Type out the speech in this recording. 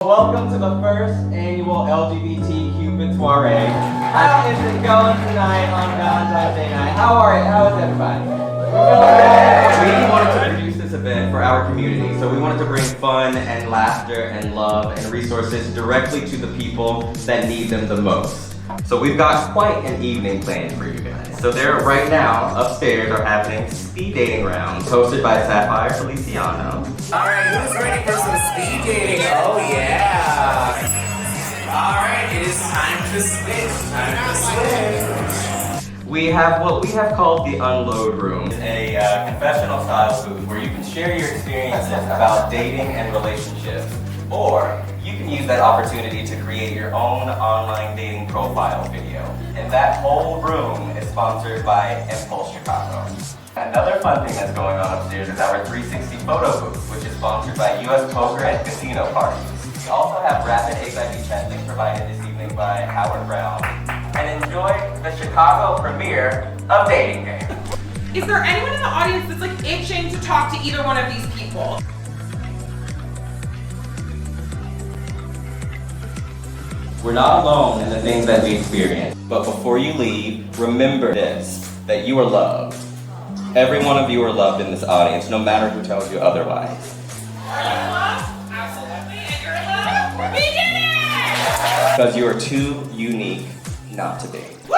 Welcome to the first annual LGBTQupid Soiree. How is it going tonight on Valentine's Day night? How is everybody? We wanted to produce this event for our community, so we wanted to bring fun and laughter and love and resources directly to the people that need them the most. So we've got quite an evening planned for you guys. So there right now, upstairs are happening speed dating rounds hosted by Sapphire Feliciano. Alright, who's ready for some speed dating? Oh yeah! Alright, it is time to switch. We have what we have called the Unload Room. It's a confessional style booth where you can share your experiences about dating and relationships. Or you can use that opportunity to create your own online dating profile video. And that whole room is sponsored by Impulse Chicago. Another fun thing that's going on upstairs is our 360 photo booth, which is sponsored by US Poker and Casino Parties. We also have rapid HIV testing provided this evening by Howard Brown. And enjoy the Chicago premiere of Dating Game. Is there anyone in the audience that's like itching to talk to either one of these people? We're not alone in the things that we experience. But before you leave, remember this, that you are loved. Every one of you are loved in this audience, no matter who tells you otherwise. Are you loved? Absolutely. And you're loved? We did it! Because you are too unique not to date. Woo!